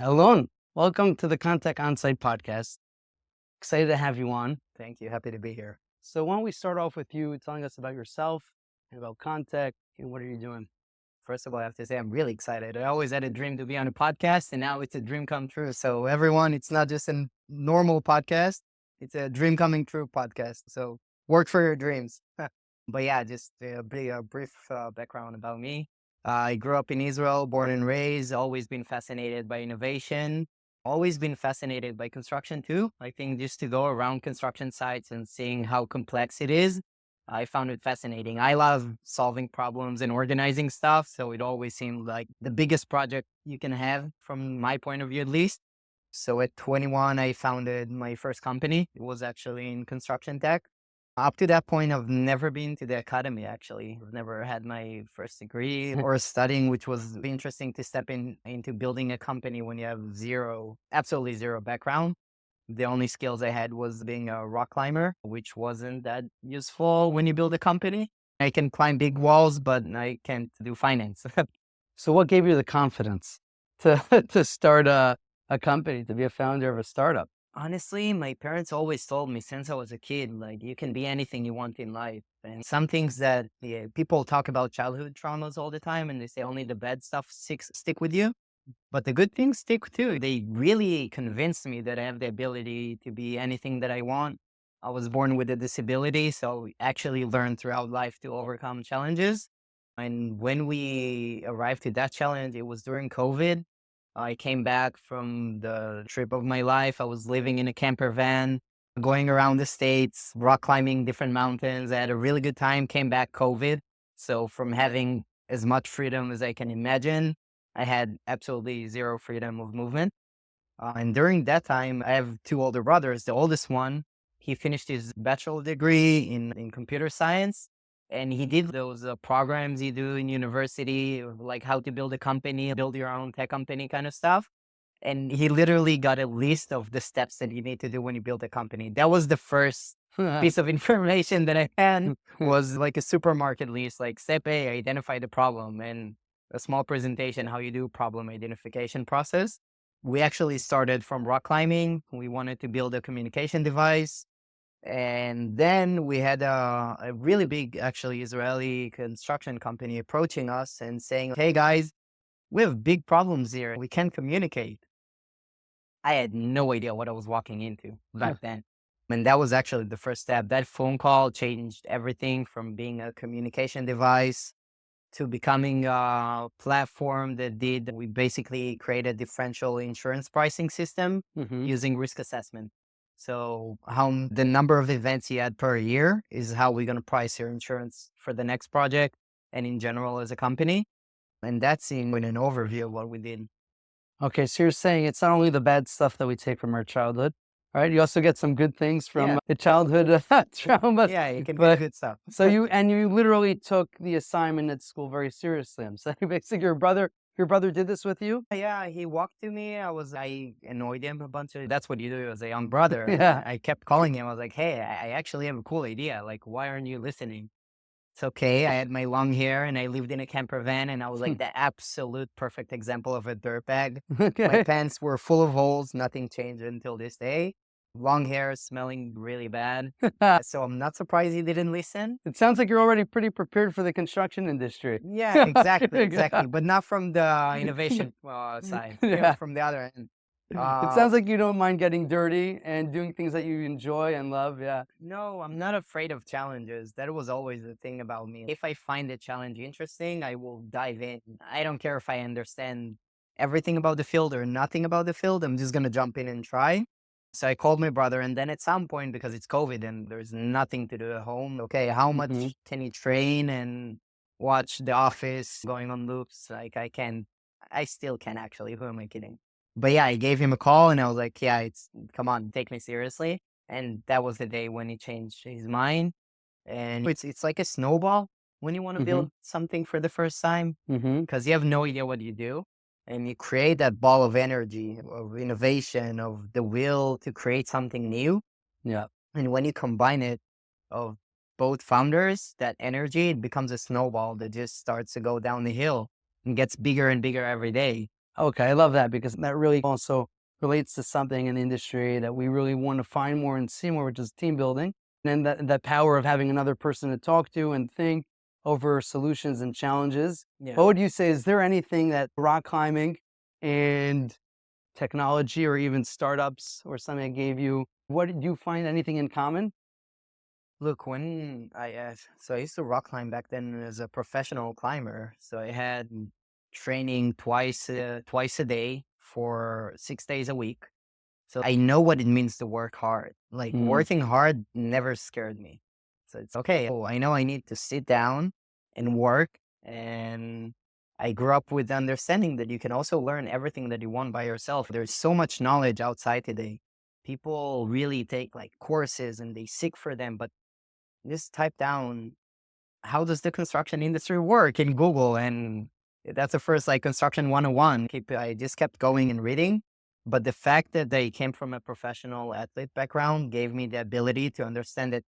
Alon, welcome to the Contech Onsite podcast. Excited to have you on. Thank you. Happy to be here. So why don't we start off with you telling us about yourself and about Contech and what are you doing? First of all, I have to say I'm really excited. I always had a dream to be on a podcast, and now it's a dream come true. So everyone, it's not just a normal podcast; it's a dream coming true podcast. So work for your dreams. But yeah, just a brief background about me. I grew up in Israel, born and raised. Always been fascinated by innovation. Always been fascinated by construction too. I think just to go around construction sites and seeing how complex it is, I found it fascinating. I love solving problems and organizing stuff. So it always seemed like the biggest project you can have from my point of view, at least. So at 21, I founded my first company. It was actually in construction tech. Up to that point, I've never been to the academy, actually. I've never had my first degree or studying, which was interesting to step into building a company when you have absolutely zero background. The only skills I had was being a rock climber, which wasn't that useful when you build a company. I can climb big walls, but I can't do finance. So what gave you the confidence to to start a company, to be a founder of a startup? Honestly, my parents always told me since I was a kid, like you can be anything you want in life. And some things that people talk about childhood traumas all the time, and they say only the bad stuff stick with you. But the good things stick too. They really convinced me that I have the ability to be anything that I want. I was born with a disability, so actually learned throughout life to overcome challenges. And when we arrived to that challenge, it was during COVID. I came back from the trip of my life. I was living in a camper van, going around the States, rock climbing different mountains. I had a really good time, came back COVID. So from having as much freedom as I can imagine, I had absolutely zero freedom of movement. And during that time, I have two older brothers. The oldest one, he finished his bachelor degree in computer science. And he did those programs you do in university, like how to build a company, build your own tech company kind of stuff. And he literally got a list of the steps that you need to do when you build a company. That was the first piece of information that I had was like a supermarket list, like step A, identify the problem, and a small presentation, how you do problem identification process. We actually started from rock climbing. We wanted to build a communication device. And then we had a really big, actually, Israeli construction company approaching us and saying, hey guys, we have big problems here. We can't communicate. I had no idea what I was walking into back then. And that was actually the first step. That phone call changed everything from being a communication device to becoming a platform we basically created differential insurance pricing system Mm-hmm. using risk assessment. So how the number of events you had per year is how we're going to price your insurance for the next project and in general as a company. And that's in an overview of what we did. Okay, so you're saying it's not only the bad stuff that we take from our childhood, right? You also get some good things from Yeah. the childhood traumas. Yeah, you can get But good stuff. so you literally took the assignment at school very seriously. I'm saying basically your brother did this with you? Yeah, he walked to me. I annoyed him a bunch of, that's what you do as a young brother. Yeah. I kept calling him. I was like, hey, I actually have a cool idea. Like, why aren't you listening? It's okay. I had my long hair and I lived in a camper van and I was like the absolute perfect example of a dirtbag. My Okay. pants were full of holes. Nothing changed until this day. Long hair, smelling really bad. So I'm not surprised he didn't listen. It sounds like you're already pretty prepared for the construction industry. Yeah, exactly. But not from the innovation side, Yeah. from the other end. It sounds like you don't mind getting dirty and doing things that you enjoy and love. Yeah. No, I'm not afraid of challenges. That was always the thing about me. If I find a challenge interesting, I will dive in. I don't care if I understand everything about the field or nothing about the field. I'm just going to jump in and try. So I called my brother, and then at some point, because it's COVID and there's nothing to do at home, okay, how much Hmm. can you train and watch The Office going on loops? Like I still can actually. Who am I kidding? But yeah, I gave him a call and I was like, yeah, come on, take me seriously. And that was the day when he changed his mind. And it's like a snowball when you want to Hmm. build something for the first time Hmm. because you have no idea what you do. And you create that ball of energy, of innovation, of the will to create something new. Yeah. And when you combine it of both founders, that energy, it becomes a snowball that just starts to go down the hill and gets bigger and bigger every day. Okay, I love that because that really also relates to something in the industry that we really want to find more and see more, which is team building. And that power of having another person to talk to and think over solutions and challenges. Yeah. What would you say? Is there anything that rock climbing and technology or even startups or something that gave you? What did you find anything in common? Look, so I used to rock climb back then as a professional climber. So I had training twice a day for 6 days a week. So I know what it means to work hard. Like Mm, working hard never scared me. So it's okay. Oh, I know I need to sit down and work. And I grew up with the understanding that you can also learn everything that you want by yourself. There's so much knowledge outside today. People really take like courses and they seek for them, but just type down how does the construction industry work in Google? And that's the first like construction 101. I just kept going and reading. But the fact that they came from a professional athlete background gave me the ability to understand that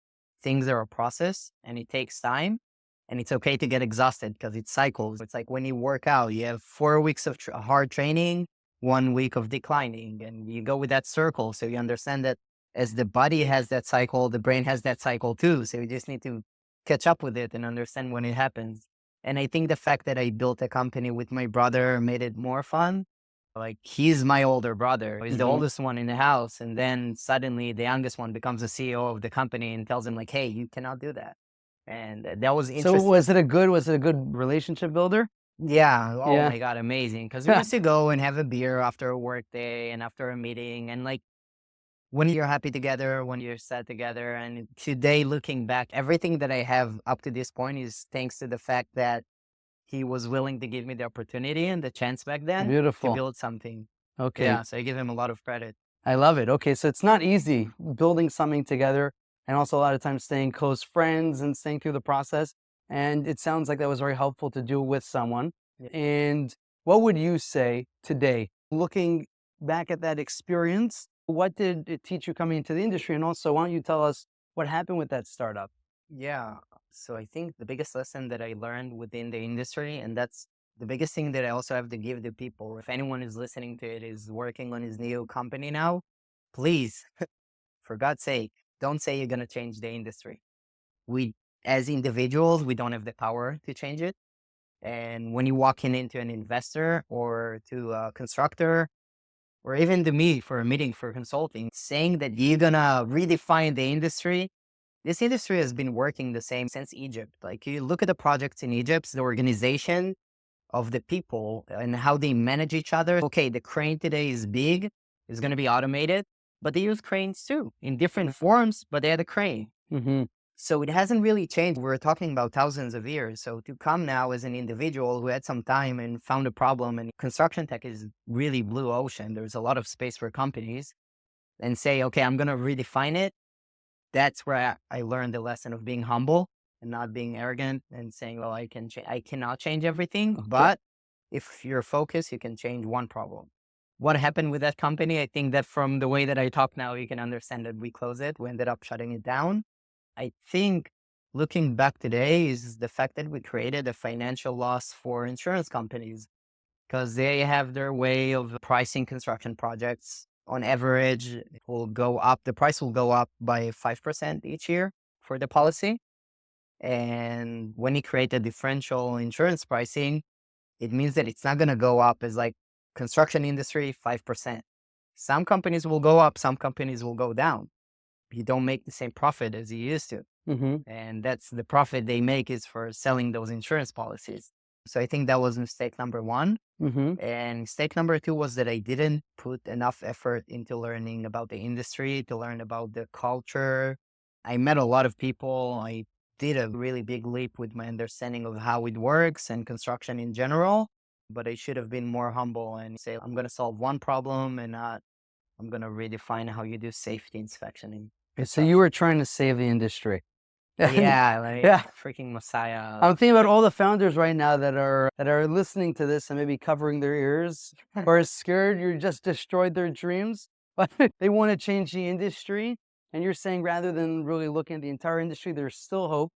things are a process and it takes time. And it's okay to get exhausted because it cycles. It's like when you work out, you have 4 weeks of hard training, 1 week of declining, and you go with that circle. So you understand that as the body has that cycle, the brain has that cycle too. So you just need to catch up with it and understand when it happens. And I think the fact that I built a company with my brother made it more fun. Like he's my older brother. He's the mhm. oldest one in the house. And then suddenly the youngest one becomes the CEO of the company and tells him like, hey, you cannot do that. And that was So interesting. was it a good relationship builder? Yeah. Oh Yeah. my God. Amazing. Cause we used to go and have a beer after a work day and after a meeting. And like when you're happy together, when you're sad together. And today, looking back, everything that I have up to this point is thanks to the fact that he was willing to give me the opportunity and the chance back then to Beautiful. build something. Okay. Yeah, so I give him a lot of credit. I love it. Okay, so it's not easy building something together and also a lot of times staying close friends and staying through the process. And it sounds like that was very helpful to do with someone. Yeah. And what would you say today, looking back at that experience, what did it teach you coming into the industry? And also, why don't you tell us what happened with that startup? Yeah. So I think the biggest lesson that I learned within the industry, and that's the biggest thing that I also have to give to people, if anyone is listening to it, is working on his new company now, please, for God's sake, don't say you're going to change the industry. We, as individuals, we don't have the power to change it. And when you walk in into an investor or to a constructor, or even to me for a meeting for consulting, saying that you're gonna redefine the industry, this industry has been working the same since Egypt. Like you look at the projects in Egypt, the organization of the people and how they manage each other. Okay, the crane today is big, is gonna be automated, but they use cranes too in different forms, but they had a crane. Hmm. So it hasn't really changed. We're talking about thousands of years. So to come now as an individual who had some time and found a problem, and construction tech is really blue ocean. There's a lot of space for companies and say, okay, I'm going to redefine it. That's where I learned the lesson of being humble and not being arrogant and saying, well, I cannot change everything, Okay. but if you're focused, you can change one problem. What happened with that company? I think that from the way that I talk now, you can understand that we closed it. We ended up shutting it down. I think looking back today is the fact that we created a financial loss for insurance companies because they have their way of pricing construction projects. On average, it will go up. The price will go up by 5% each year for the policy. And when you create a differential insurance pricing, it means that it's not going to go up as like construction industry 5%. Some companies will go up, some companies will go down. You don't make the same profit as you used to. Hmm. And that's the profit they make is for selling those insurance policies. So I think that was mistake number one. Hmm. And mistake number two was that I didn't put enough effort into learning about the industry, to learn about the culture. I met a lot of people. I did a really big leap with my understanding of how it works and construction in general. But I should have been more humble and say, I'm going to solve one problem and not, I'm going to redefine how you do safety inspection in So you construction. were trying to save the industry. And Yeah, like yeah, freaking Messiah. I'm thinking about all the founders right now that are listening to this and maybe covering their ears or are scared you just destroyed their dreams, but they want to change the industry. And you're saying rather than really looking at the entire industry, there's still hope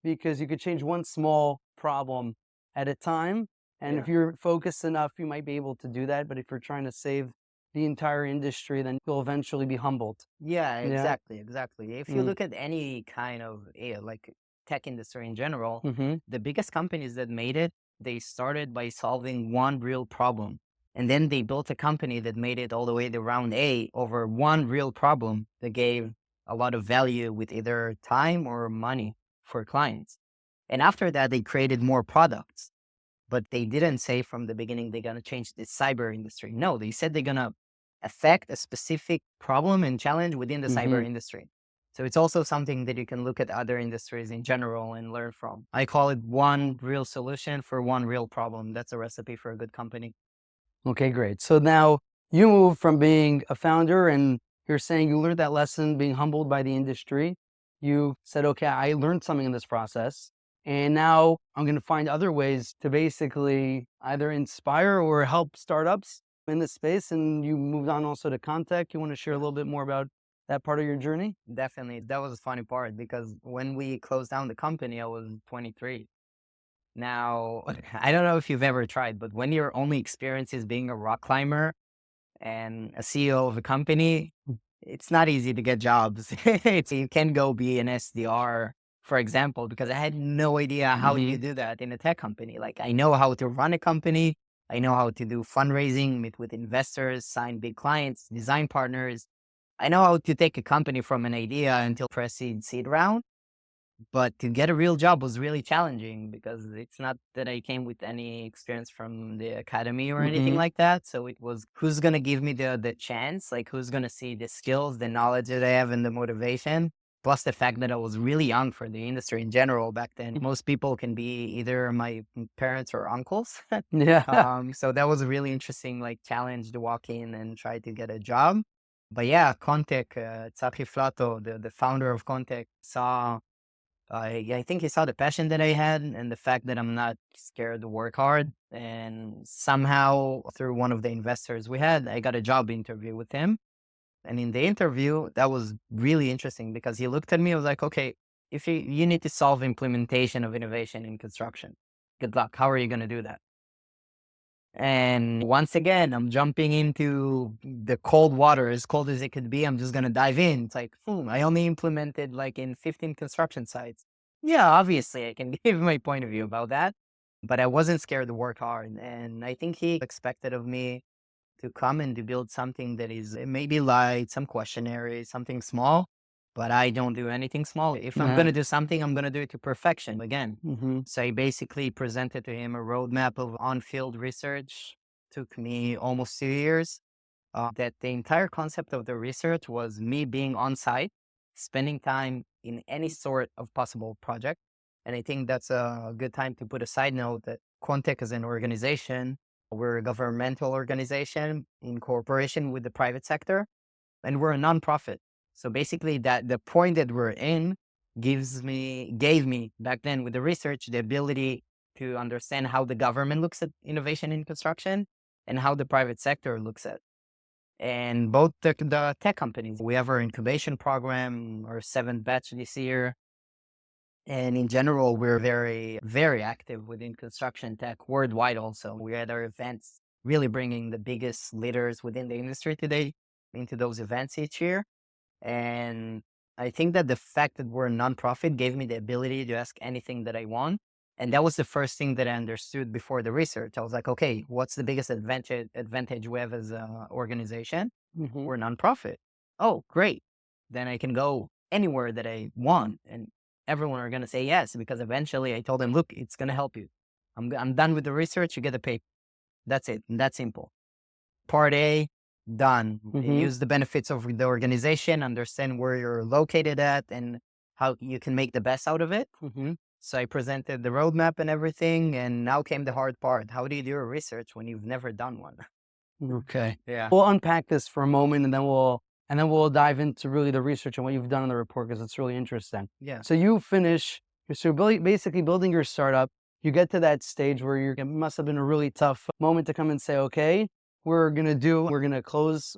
because you could change one small problem at a time. And if you're focused enough, you might be able to do that. But if you're trying to save the entire industry, then you'll eventually be humbled. Yeah, Yeah. exactly. If you Mm. look at any kind of like tech industry in general, Mm-hmm. the biggest companies that made it, they started by solving one real problem. And then they built a company that made it all the way to round A over one real problem that gave a lot of value with either time or money for clients. And after that, they created more products. But they didn't say from the beginning they're going to change the cyber industry. No, they said they're going to affect a specific problem and challenge within the Mm-hmm. cyber industry. So it's also something that you can look at other industries in general and learn from. I call it one real solution for one real problem. That's a recipe for a good company. Okay, great. So now you move from being a founder, and you're saying you learned that lesson being humbled by the industry. You said, okay, I learned something in this process, and now I'm going to find other ways to basically either inspire or help startups in this space. And you moved on also to Contech. You want to share a little bit more about that part of your journey? Definitely. That was a funny part because when we closed down the company, I was 23. Now, I don't know if you've ever tried, but when your only experience is being a rock climber and a CEO of a company, it's not easy to get jobs. You can go be an SDR, for example, because I had no idea how do you Mm-hmm. do that in a tech company. Like I know how to run a company. I know how to do fundraising, meet with investors, sign big clients, design partners. I know how to take a company from an idea until pre-seed seed round. But to get a real job was really challenging because it's not that I came with any experience from the academy or anything Mm-hmm. like that. So it was who's gonna give me the chance, like who's gonna see the skills, the knowledge that I have, and the motivation. Plus the fact that I was really young for the industry in general back then. Most people can be either my parents or uncles. Yeah. So that was a really interesting like challenge to walk in and try to get a job. But yeah, Contech, Tsachi Flato, the founder of Contech, saw I think he saw the passion that I had and the fact that I'm not scared to work hard. And somehow, through one of the investors we had, I got a job interview with him. And in the interview, that was really interesting because he looked at me. I was like, okay, if you need to solve implementation of innovation in construction, good luck. How are you going to do that? And once again, I'm jumping into the cold water, as cold as it could be. I'm just going to dive in. It's like, I only implemented like in 15 construction sites. Yeah, obviously, I can give my point of view about that, but I wasn't scared to work hard. And I think he expected of me to come and to build something that is maybe light, some questionnaire, something small, but I don't do anything small. If I'm going Uh-huh. to do something, I'm going to do it to perfection again. Mm-hmm. So I basically presented to him a roadmap of on-field research. Took me almost 2 years. That the entire concept of the research was me being on site, spending time in any sort of possible project. And I think that's a good time to put a side note that Contech is an organization. We're a governmental organization in cooperation with the private sector, and we're a nonprofit. So basically, that the point that we're in gave me back then with the research the ability to understand how the government looks at innovation in construction and how the private sector looks at. And both the tech companies, we have our incubation program, our seventh batch this year. And in general, we're very, very active within construction tech worldwide also. We had our events really bringing the biggest leaders within the industry today into those events each year. And I think that the fact that we're a nonprofit gave me the ability to ask anything that I want. And that was the first thing that I understood before the research. I was like, okay, what's the biggest advantage we have as an organization? Mm-hmm. We're a nonprofit. Oh, great. Then I can go anywhere that I want. And everyone are going to say yes, because eventually I told them, look, it's going to help you. I'm done with the research. You get the paper. That's it. And that's simple. Part A, done. Mm-hmm. Use the benefits of the organization, understand where you're located at and how you can make the best out of it. Mm-hmm. So I presented the roadmap and everything. And now came the hard part. How do you do a research when you've never done one? Okay. Yeah. We'll unpack this for a moment, and then we'll dive into really the research and what you've done in the report because it's really interesting. Yeah. So you finish, so basically building your startup. You get to that stage where it must have been a really tough moment to come and say, okay, we're gonna close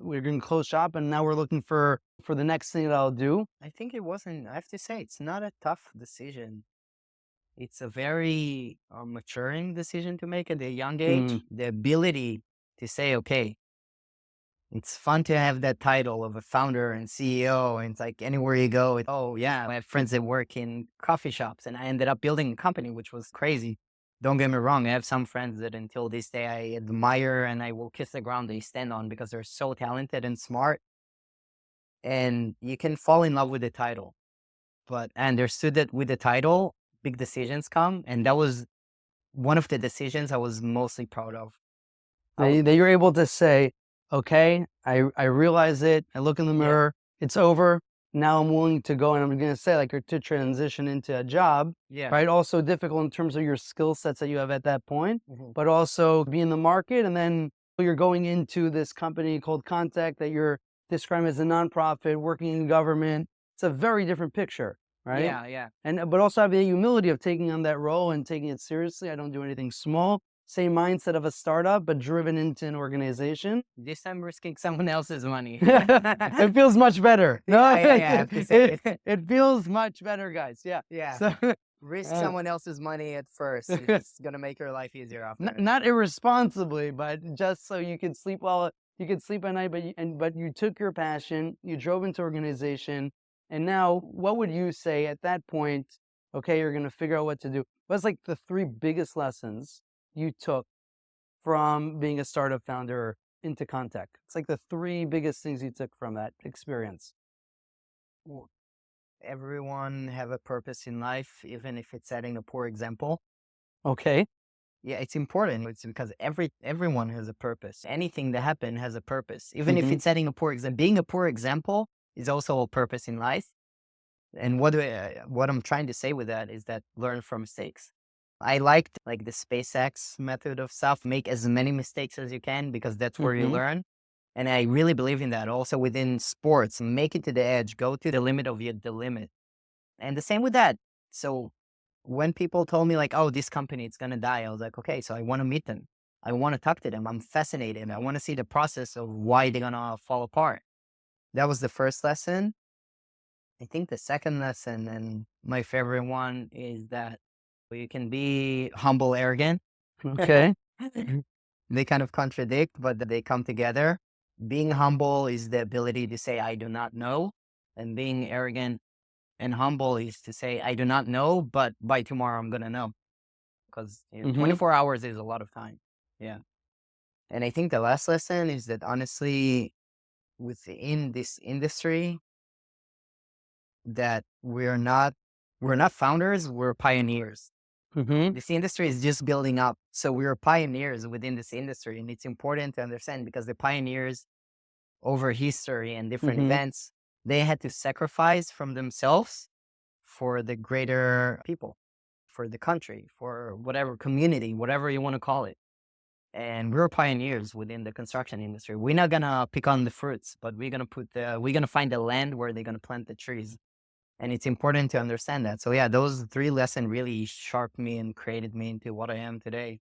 shop, and now we're looking for the next thing that I'll do. I think it wasn't, I have to say, it's not a tough decision. It's a very maturing decision to make at a young age. Mm. The ability to say, okay, it's fun to have that title of a founder and CEO. And it's like anywhere you go, oh, yeah, I have friends that work in coffee shops and I ended up building a company, which was crazy. Don't get me wrong. I have some friends that until this day I admire and I will kiss the ground they stand on because they're so talented and smart. And you can fall in love with the title. But I understood that with the title, big decisions come. And that was one of the decisions I was mostly proud of. That you're able to say, okay, I realize it. I look in the Yeah. mirror. It's over. Now I'm willing to go, and I'm going to say, like, to transition into a job, Yeah. right? Also difficult in terms of your skill sets that you have at that point, Mhm. but also be in the market. And then you're going into this company called Contech that you're describing as a nonprofit working in government. It's a very different picture, right? Yeah, yeah. And but also have the humility of taking on that role and taking it seriously. I don't do anything small. Same mindset of a startup, but driven into an organization. This time risking someone else's money. It feels much better. No, Yeah, I have to say. it feels much better, guys. Yeah. Yeah. So, Risk uh, someone else's money at first. It's gonna make your life easier after. not irresponsibly, but just so you could sleep well. You could sleep at night, but you took your passion, you drove into organization, and now what would you say at that point? Okay, you're gonna figure out what to do. What's like the three biggest lessons you took from being a startup founder into Contech? It's like the three biggest things you took from that experience. Well, everyone have a purpose in life, even if it's setting a poor example. Okay. Yeah, it's important. It's because everyone has a purpose. Anything that happens has a purpose. Even if Mm-hmm. it's setting a poor example, being a poor example is also a purpose in life. And what I'm trying to say with that is that learn from mistakes. I liked like the SpaceX method of stuff. Make as many mistakes as you can because that's where you Mm-hmm. learn. And I really believe in that. Also within sports, make it to the edge, go to the limit of the limit. And the same with that. So when people told me like, oh, this company, it's gonna die, I was like, okay, so I want to meet them. I want to talk to them. I'm fascinated. I want to see the process of why they're gonna fall apart. That was the first lesson. I think the second lesson and my favorite one is that you can be humble, arrogant. Okay. They kind of contradict, but they come together. Being humble is the ability to say, I do not know. And being arrogant and humble is to say, I do not know, but by tomorrow I'm going to know. Because Mm-hmm. 24 hours is a lot of time. Yeah. And I think the last lesson is that honestly, within this industry, that we're not founders, we're pioneers. Mm-hmm. This industry is just building up. So we're pioneers within this industry. And it's important to understand because the pioneers over history and different Mm-hmm. events, they had to sacrifice from themselves for the greater people, for the country, for whatever community, whatever you want to call it. And we're pioneers within the construction industry. We're not gonna pick on the fruits, but we're gonna find the land where they're gonna plant the trees. And it's important to understand that. So yeah, those three lessons really sharpened me and created me into what I am today.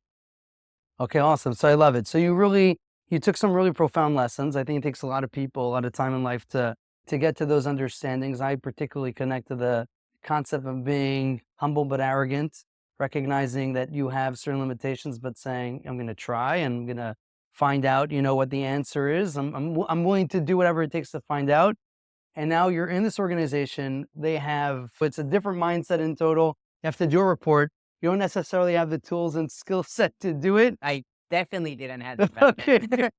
Okay, awesome. So I love it. So you took some really profound lessons. I think it takes a lot of people a lot of time in life to get to those understandings. I particularly connect to the concept of being humble but arrogant, recognizing that you have certain limitations, but saying, I'm going to try and I'm going to find out, what the answer is. I'm willing to do whatever it takes to find out. And now you're in this organization. It's a different mindset in total. You have to do a report. You don't necessarily have the tools and skill set to do it. I definitely didn't have it back Okay, then.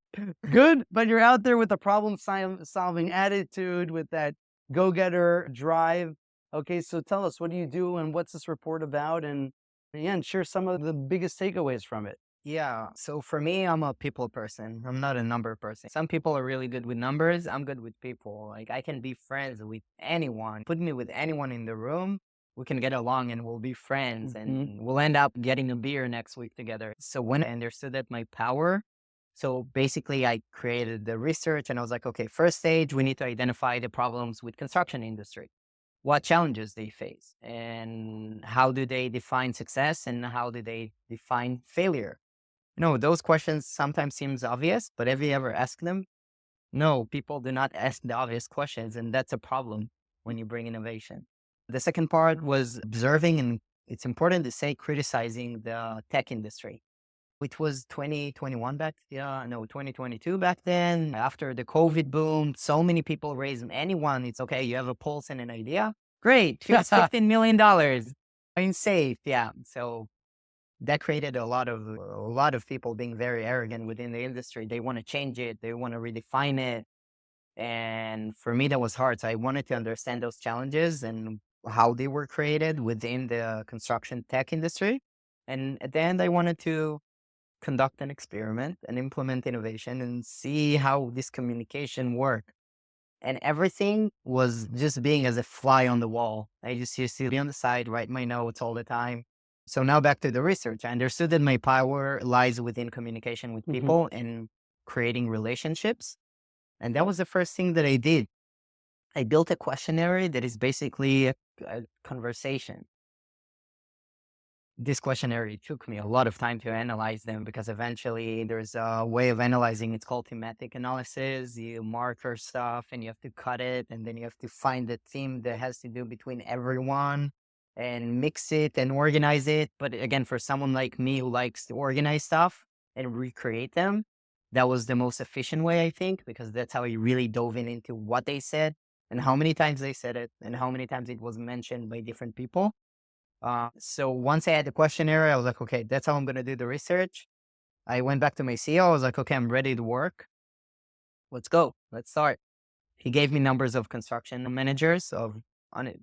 good. But you're out there with a solving attitude, with that go-getter drive. Okay, so tell us, what do you do and what's this report about? And yeah, and share some of the biggest takeaways from it. Yeah. So for me, I'm a people person. I'm not a number person. Some people are really good with numbers. I'm good with people. Like I can be friends with anyone. Put me with anyone in the room. We can get along and we'll be friends and Hmm. we'll end up getting a beer next week together. So when I understood that my power, so basically I created the research and I was like, okay, first stage, we need to identify the problems with construction industry. What challenges they face and how do they define success and how do they define failure? Those questions sometimes seems obvious, but have you ever asked them? No, people do not ask the obvious questions, and that's a problem when you bring innovation. The second part was observing and it's important to say criticizing the tech industry. It was 2021 back, yeah, no, 2022 back then. After the COVID boom, so many people raised anyone. It's okay. You have a pulse and an idea. Great. Here's $15 million. I'm safe. Yeah. So that created a lot of people being very arrogant within the industry. They want to change it. They want to redefine it. And for me, that was hard. So I wanted to understand those challenges and how they were created within the construction tech industry. And at the end, I wanted to conduct an experiment and implement innovation and see how this communication work. And everything was just being as a fly on the wall. I just used to be on the side, write my notes all the time. So now back to the research. I understood that my power lies within communication with Mhm. people and creating relationships. And that was the first thing that I did. I built a questionnaire that is basically a conversation. This questionnaire, it took me a lot of time to analyze them because eventually there's a way of analyzing. It's called thematic analysis. You marker stuff and you have to cut it, and then you have to find the theme that has to do between everyone and mix it and organize it. But again, for someone like me who likes to organize stuff and recreate them, that was the most efficient way, I think, because that's how I really dove into what they said and how many times they said it and how many times it was mentioned by different people. So once I had the questionnaire, I was like, okay, that's how I'm going to do the research. I went back to my CEO. I was like, okay, I'm ready to work. Let's go. Let's start. He gave me numbers of construction managers on it.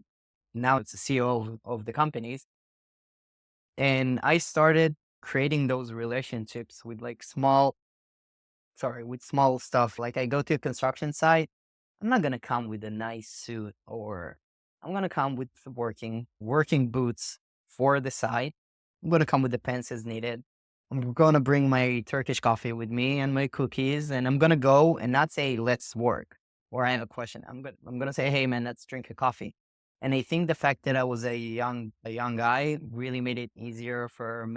Now it's the CEO of the companies. And I started creating those relationships with with small stuff. Like I go to a construction site. I'm not going to come with a nice suit, or I'm going to come with working boots for the site. I'm going to come with the pants as needed. I'm going to bring my Turkish coffee with me and my cookies, and I'm going to go and not say, let's work, or I have a question. I'm going to say, hey man, let's drink a coffee. And I think the fact that I was a young guy really made it easier for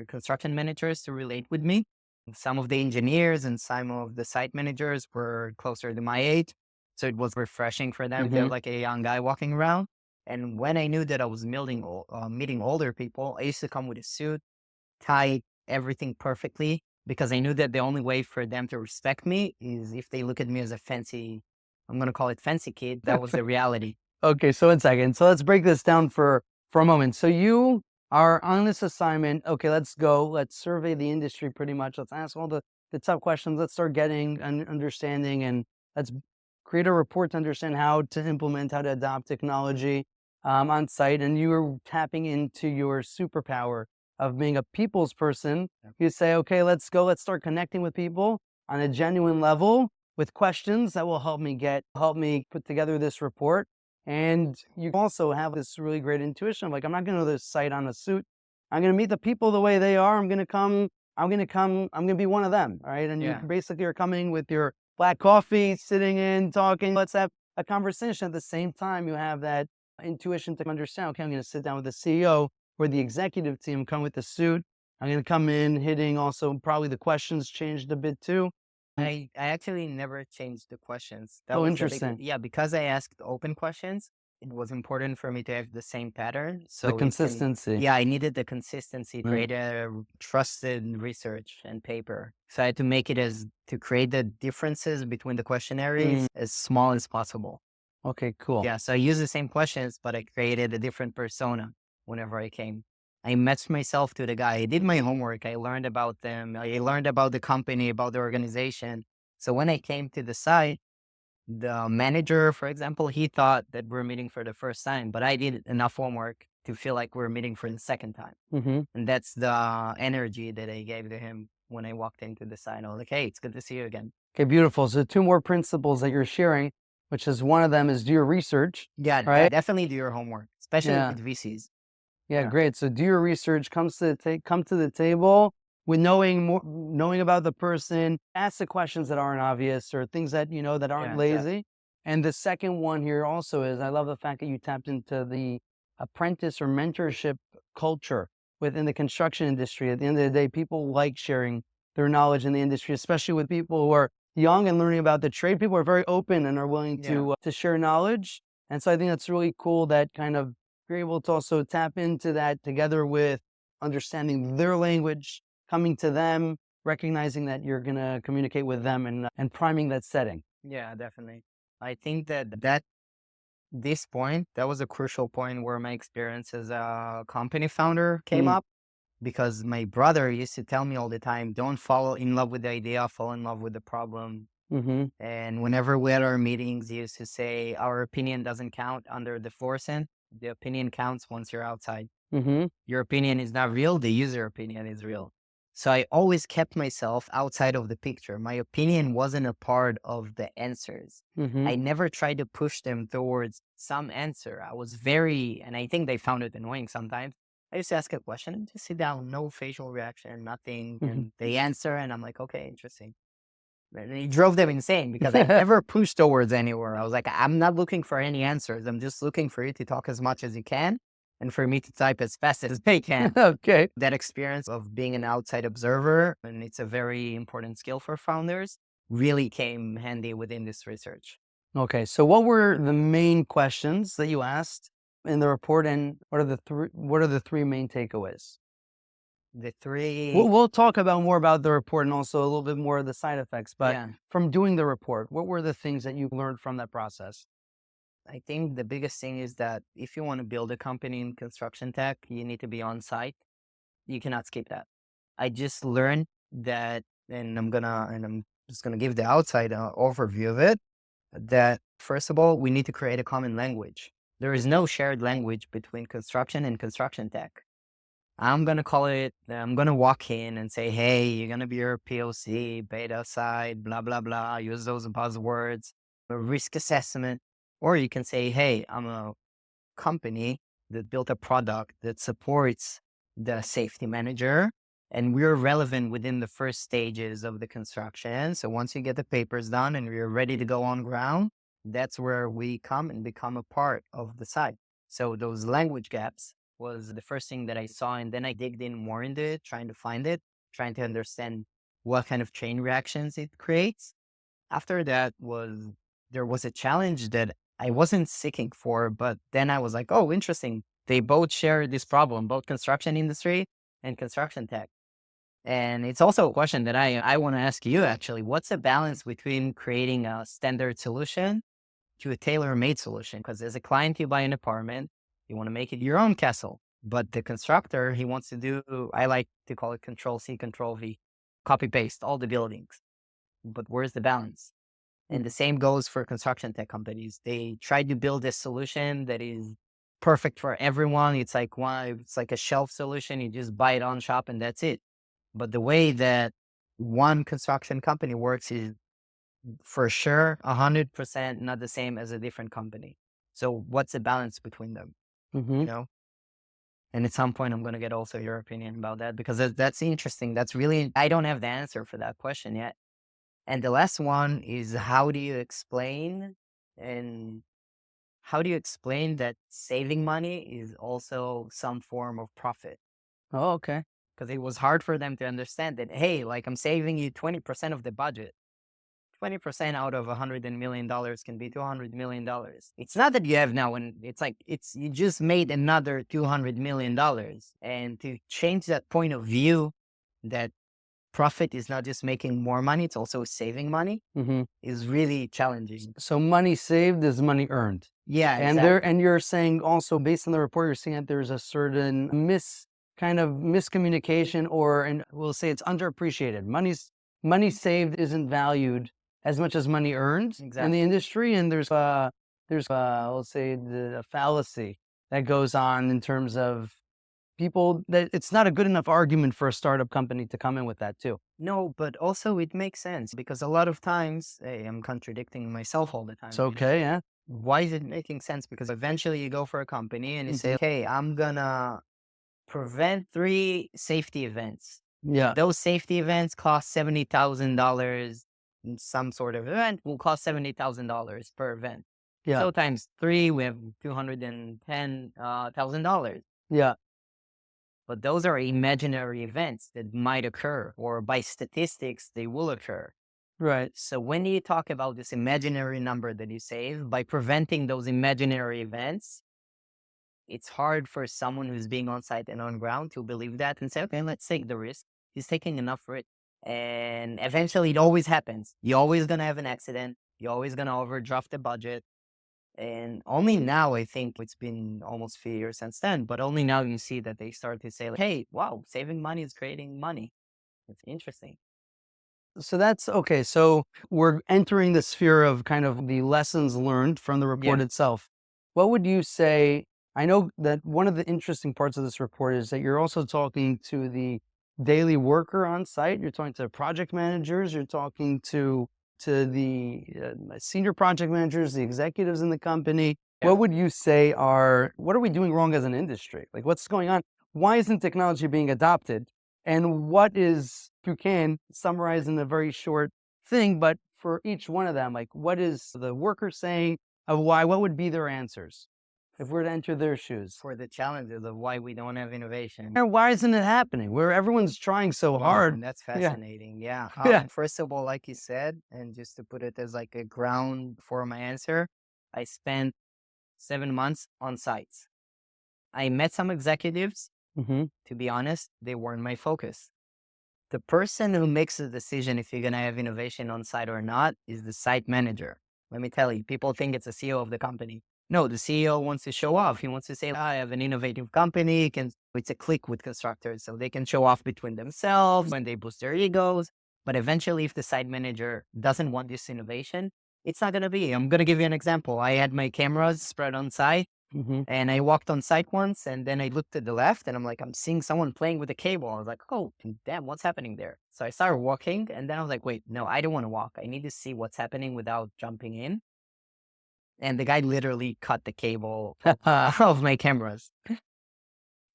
construction managers to relate with me. Some of the engineers and some of the site managers were closer to my age. So it was refreshing for them to have Mhm. like a young guy walking around. And when I knew that I was meeting older people, I used to come with a suit, tie everything perfectly, because I knew that the only way for them to respect me is if they look at me as a fancy, I'm going to call it fancy kid. That was the reality. Okay, so 1 second. So let's break this down for a moment. So you are on this assignment. Okay, let's go. Let's survey the industry pretty much. Let's ask all the tough questions. Let's start getting an understanding, and let's create a report to understand how to implement, how to adopt technology on site. And you are tapping into your superpower of being a people's person. Yeah. You say, okay, let's go. Let's start connecting with people on a genuine level with questions that will help me put together this report. And you also have this really great intuition of like, I'm not going to this site on a suit. I'm going to meet the people the way they are. I'm going to be one of them. All right. And you Yeah. basically are coming with your black coffee, sitting in, talking. Let's have a conversation. At the same time, you have that intuition to understand, okay, I'm going to sit down with the CEO or the executive team, come with the suit. I'm going to come in hitting also probably the questions changed a bit too. I actually never changed the questions. That Oh, was the big, interesting. yeah, because I asked open questions, it was important for me to have the same pattern. The So it can, consistency. yeah, I needed the consistency to Right. create a trusted research and paper. So I had to make it to create the differences between the questionnaires as small as possible. Okay, cool. Yeah, so I used the same questions, but I created a different persona whenever I came. I matched myself to the guy. I did my homework. I learned about them. I learned about the company, about the organization. So when I came to the site, the manager, for example, he thought that we're meeting for the first time, but I did enough homework to feel like we're meeting for the second time. Hmm. And that's the energy that I gave to him when I walked into the site. I was like, hey, it's good to see you again. Okay, beautiful. So two more principles that you're sharing, which is one of them is do your research, Yeah, right? definitely do your homework, especially Yeah. with VCs. Yeah, Yeah. great. So do your research, come to the table with knowing about the person, ask the questions that aren't obvious or things that you know that aren't Yeah, exactly. lazy. And the second one here also is I love the fact that you tapped into the apprentice or mentorship culture within the construction industry. At the end of the day, people like sharing their knowledge in the industry, especially with people who are young and learning about the trade. People are very open and are willing Yeah. to share knowledge. And so I think that's really cool that kind of you're able to also tap into that together with understanding their language, coming to them, recognizing that you're going to communicate with them and priming that setting. Yeah, definitely. I think that this point, that was a crucial point where my experience as a company founder came Mm, up because my brother used to tell me all the time, don't fall in love with the idea, fall in love with the problem. mm-hmm, And whenever we had our meetings, he used to say, our opinion doesn't count under the fluorescent. The opinion counts once you're outside. mm-hmm, Your opinion is not real. The user opinion is real. So I always kept myself outside of the picture. My opinion wasn't a part of the answers. mm-hmm. I never tried to push them towards some answer. I was very, and I think they found it annoying sometimes. I used to ask a question and just sit down, no facial reaction, nothing. Mm-hmm. And they answer, and I'm like, okay, interesting. And it drove them insane because I never pushed towards anywhere. I was like, I'm not looking for any answers. I'm just looking for you to talk as much as you can and for me to type as fast as they can. Okay. That experience of being an outside observer, and it's a very important skill for founders, really came handy within this research. Okay. So what were the main questions that you asked in the report, and what are the three main takeaways? The three, We'll talk about more about the report and also a little bit more of the side effects, but yeah, from doing the report, what were the things that you learned from that process? I think the biggest thing is that if you want to build a company in construction tech, you need to be on site. You cannot skip that. I just learned that, and I'm just gonna give the outside overview of it. That first of all, we need to create a common language. There is no shared language between construction and construction tech. I'm gonna call it. I'm gonna walk in and say, "Hey, you're gonna be your POC, beta side, blah blah blah." Use those buzzwords, a risk assessment, or you can say, "Hey, I'm a company that built a product that supports the safety manager, and we're relevant within the first stages of the construction. So once you get the papers done and we're ready to go on ground, that's where we come and become a part of the site." So those language gaps was the first thing that I saw. And then I digged in more into it, trying to find it, trying to understand what kind of chain reactions it creates. After that there was a challenge that I wasn't seeking for, but then I was like, oh, interesting. They both share this problem, both construction industry and construction tech. And it's also a question that I want to ask you actually. What's the balance between creating a standard solution to a tailor-made solution? Because as a client, you buy an apartment, you want to make it your own castle. But the constructor, he wants to do, I like to call it control C, control V, copy paste all the buildings. But where's the balance? And the same goes for construction tech companies. They try to build a solution that is perfect for everyone. It's like a shelf solution. You just buy it on shop and that's it. But the way that one construction company works is for sure 100% not the same as a different company. So what's the balance between them? Mm-hmm. You know? And at some point, I'm going to get also your opinion about that because that's interesting. That's really, I don't have the answer for that question yet. And the last one is and how do you explain that saving money is also some form of profit? Oh, okay. Because it was hard for them to understand that, hey, like I'm saving you 20% of the budget. 20% out of $100 million can be $200 million. It's not that you have now, and it's like you just made another $200 million. And to change that point of view, that profit is not just making more money, it's also saving money, Mm-hmm. is really challenging. So money saved is money earned. Yeah, And you're saying also based on the report, you're saying that there's a certain kind of miscommunication, and we'll say it's underappreciated. Money saved isn't valued as much as money earned in exactly. the industry. And let's say the fallacy that goes on in terms of people that it's not a good enough argument for a startup company to come in with that too. No, but also it makes sense because a lot of times, hey, I'm contradicting myself all the time. It's okay. Yeah. Why is it making sense? Because eventually you go for a company and you say, Mhm. okay, I'm gonna prevent 3 safety events. Yeah. Those safety events cost $70,000. Some sort of event will cost $70,000 per event. Yeah. So times 3, we have $210,000. Yeah. But those are imaginary events that might occur, or by statistics, they will occur. Right. So when you talk about this imaginary number that you save, by preventing those imaginary events, it's hard for someone who's being on site and on ground to believe that and say, okay, let's take the risk. He's taking enough risk. And eventually it always happens. You're always going to have an accident. You're always going to overdraft the budget. And only now, I think it's been almost 3 years since then, but only now you see that they start to say, like, hey, wow, saving money is creating money. It's interesting. So that's okay. So we're entering the sphere of kind of the lessons learned from the report Yeah. itself. What would you say? I know that one of the interesting parts of this report is that you're also talking to the daily worker on site. You're talking to project managers. You're talking to the senior project managers, the executives in the company. Yeah. What would you say are what are we doing wrong as an industry? Like what's going on? Why isn't technology being adopted? And what is, if you can, summarize in a very short thing, but for each one of them, like what is the worker saying of why, what would be their answers if we're to enter their shoes? For the challenges of why we don't have innovation. And why isn't it happening? Where everyone's trying so hard. And that's Yeah. fascinating. Yeah. Yeah. First of all, like you said, and just to put it as like a ground for my answer, I spent 7 months on sites. I met some executives. Hmm. To be honest, they weren't my focus. The person who makes the decision if you're going to have innovation on site or not is the site manager. Let me tell you, people think it's the CEO of the company. No, the CEO wants to show off. He wants to say, I have an innovative company. It's a click with constructors, so they can show off between themselves when they boost their egos. But eventually, if the site manager doesn't want this innovation, it's not going to be. I'm going to give you an example. I had my cameras spread on site. Hmm. And I walked on site once, and then I looked to the left, and I'm like, I'm seeing someone playing with a cable. I was like, oh, damn, what's happening there? So I started walking, and then I was like, wait, no, I don't want to walk. I need to see what's happening without jumping in. And the guy literally cut the cable of my cameras.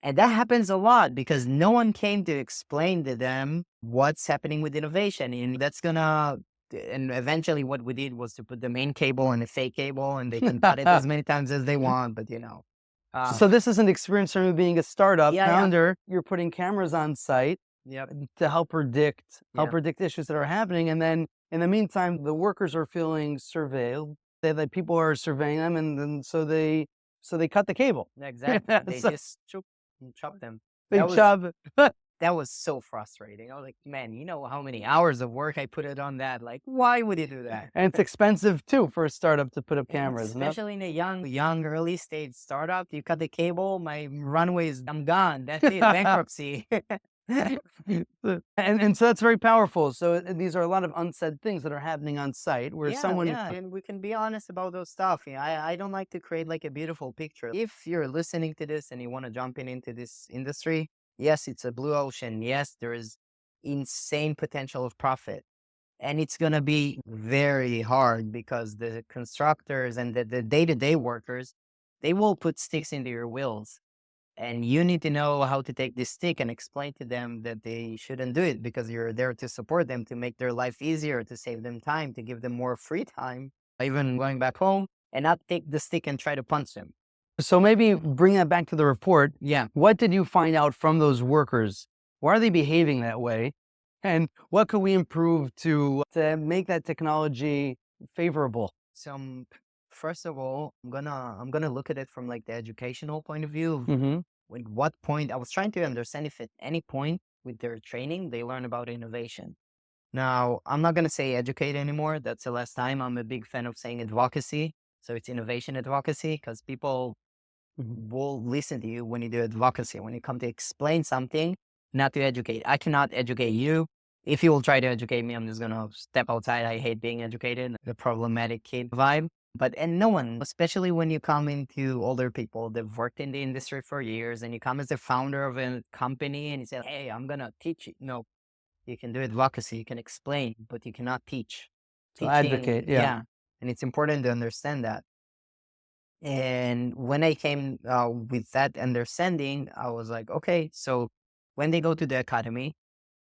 And that happens a lot because no one came to explain to them what's happening with innovation. And and eventually what we did was to put the main cable and the fake cable, and they can cut it as many times as they want, but So this is an experience from being a startup yeah, founder. You're putting cameras on site yep, to help predict yeah, issues that are happening, and then in the meantime, the workers are feeling surveilled. That people are surveying them, and then so they cut the cable. exactly. They So just chop them. they That was chop. that was so frustrating. I was like, man, you know how many hours of work I put it on that? Like, why would you do that? And it's expensive too for a startup to put up And cameras. No? especially in a young, early stage startup, you cut the cable, my runway is, I'm gone. That's it, bankruptcy. And so that's very powerful. So these are a lot of unsaid things that are happening on site where someone. Yeah, and we can be honest about those stuff. Yeah, I don't like to create like a beautiful picture. If you're listening to this and you want to jump into this industry, yes, it's a blue ocean. Yes, there is insane potential of profit. And it's going to be very hard because the constructors and the day-to-day workers, they will put sticks into your wheels. And you need to know how to take this stick and explain to them that they shouldn't do it because you're there to support them, to make their life easier, to save them time, to give them more free time, even going back home, and not take the stick and try to punch them. So maybe bring that back to the report. Yeah. What did you find out from those workers? Why are they behaving that way? And what could we improve to make that technology favorable? So first of all, I'm gonna look at it from like the educational point of view. Mm-hmm. At what point I was trying to understand if at any point with their training they learn about innovation. Now, I'm not gonna say educate anymore. That's the last time. I'm a big fan of saying advocacy. So it's innovation advocacy because people will listen to you when you do advocacy, when you come to explain something, not to educate. I cannot educate you. If you will try to educate me, I'm just gonna step outside. I hate being educated, the problematic kid vibe. And no one, especially when you come into older people, they've worked in the industry for years and you come as a founder of a company and you say, hey, I'm gonna teach you. No, you can do advocacy, you can explain, but you cannot teach. So advocate, yeah. Yeah. And it's important to understand that. And when I came with that understanding, I was like, okay, so when they go to the academy,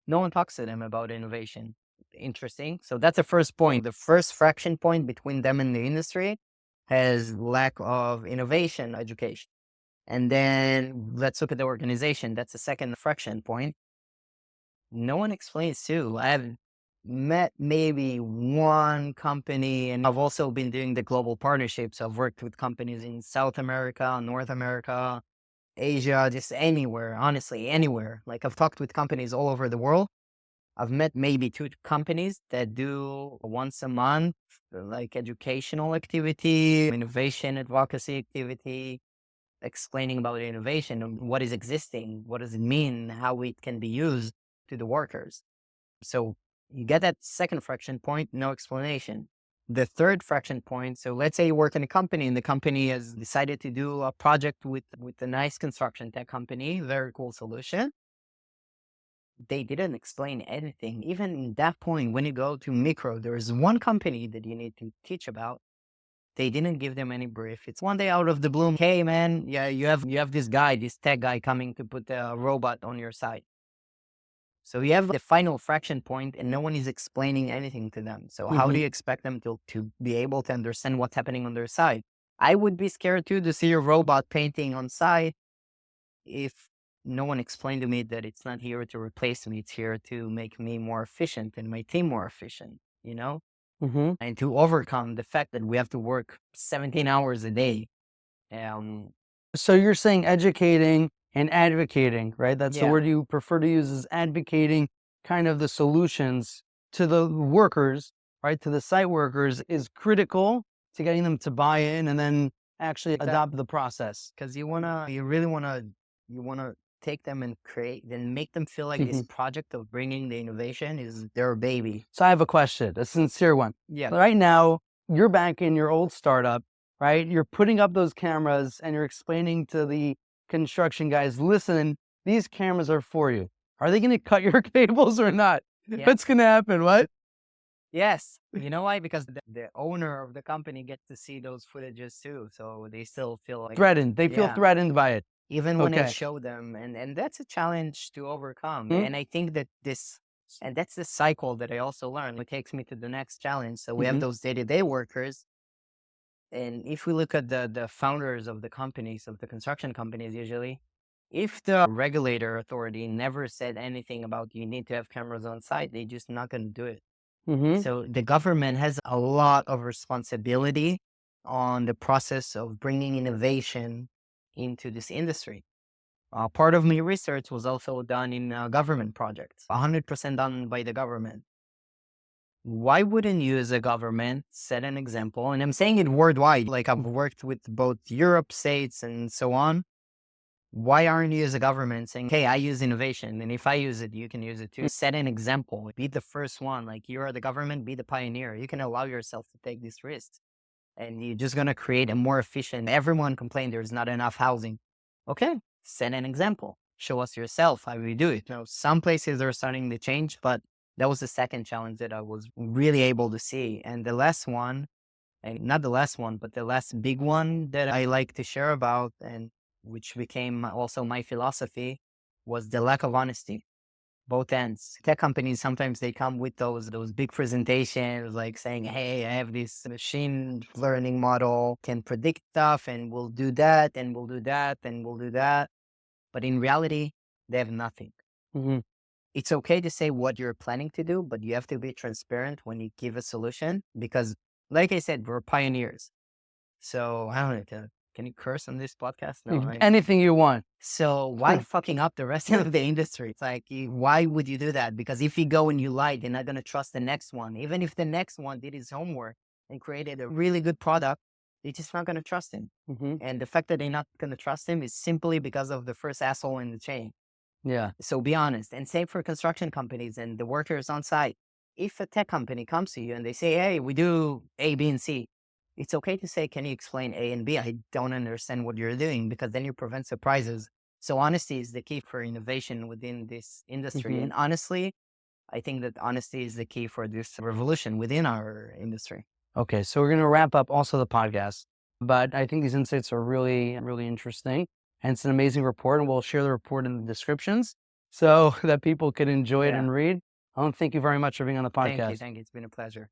no one talks to them about innovation. Interesting. So that's the first point. The first fraction point between them and the industry has lack of innovation education. And then let's look at the organization. That's the second fraction point. No one explains too. met maybe one company, and I've also been doing the global partnerships. I've worked with companies in South America, North America, Asia, just anywhere, honestly, anywhere. Like I've talked with companies all over the world. I've met maybe 2 companies that do once a month, like educational activity, innovation advocacy activity, explaining about innovation and what is existing, what does it mean, how it can be used to the workers. So you get that second friction point, no explanation. The third friction point, so let's say you work in a company and the company has decided to do a project with a nice construction tech company, very cool solution. They didn't explain anything. Even in that point, when you go to micro, there is one company that you need to teach about. They didn't give them any brief. It's one day out of the blue. Hey man, yeah, you have this guy, this tech guy coming to put a robot on your site. So you have the final fraction point and no one is explaining anything to them. So how do you expect them to be able to understand what's happening on their side? I would be scared too to see a robot painting on site if no one explained to me that it's not here to replace me. It's here to make me more efficient and my team more efficient, you know? Mm-hmm. And to overcome the fact that we have to work 17 hours a day. So you're saying educating and advocating, right? That's the Yeah, word you prefer to use, is advocating kind of the solutions to the workers, right? To the site workers is critical to getting them to buy in and then actually adopt the process. because you really wanna take them and create, then make them feel like this project of bringing the innovation is their baby. So I have a question, a sincere one. Yeah, Right now, you're back in your old startup, right? You're putting up those cameras and you're explaining to the construction guys, listen, these cameras are for you. Are they going to cut your cables or not? yeah. What's going to happen? What? Yes. You know why? Because the owner of the company gets to see those footages too. So they still feel like, Threatened. They feel yeah, threatened by it. even when I Okay. show them. And that's a challenge to overcome. Mhm. And I think that and that's the cycle that I also learned. It takes me to the next challenge. So we have Mhm. those day-to-day workers. And if we look at the founders of the companies, of the construction companies, usually, if the regulator authority never said anything about you need to have cameras on site, they're just not going to do it. Mhm. So the government has a lot of responsibility on the process of bringing innovation into this industry. Part of my research was also done in government projects, 100% done by the government. Why wouldn't you as a government set an example? And I'm saying it worldwide, like I've worked with both Europe states and so on. Why aren't you as a government saying, hey, I use innovation, and if I use it, you can use it too? Set an example, be the first one. Like you're the government, be the pioneer. You can allow yourself to take these risks and you're just going to create a more efficient. Everyone complained there's not enough housing. Okay, set an example. Show us yourself how you do it. Some places are starting to change, but that was the second challenge that I was really able to see. And the last one, and not the last one, but the last big one that I like to share about, and which became also my philosophy, was the lack of honesty. Both ends. Tech companies, sometimes they come with those big presentations, like saying, "Hey, I have this machine learning model, can predict stuff, and we'll do that, and we'll do that, and we'll do that." But in reality, they have nothing. Mhm. It's okay to say what you're planning to do, but you have to be transparent when you give a solution because, like I said, we're pioneers. So I don't know. Can you curse on this podcast? No, right? Anything you want. So why fucking up the rest of the industry? It's like, why would you do that? Because if you go and you lie, they're not going to trust the next one. Even if the next one did his homework and created a really good product, they're just not going to trust him. Mhm. And the fact that they're not going to trust him is simply because of the first asshole in the chain. Yeah. So be honest. And same for construction companies and the workers on site. If a tech company comes to you and they say, hey, we do A, B, and C, it's okay to say, can you explain A and B? I don't understand what you're doing, because then you prevent surprises. So honesty is the key for innovation within this industry. Mhm. And honestly, I think that honesty is the key for this revolution within our industry. Okay, so we're going to wrap up also the podcast, but I think these insights are really, really interesting. And it's an amazing report, and we'll share the report in the descriptions so that people could enjoy it Yeah. and read. Thank you very much for being on the Thank you. podcast. Thank you. It's been a pleasure.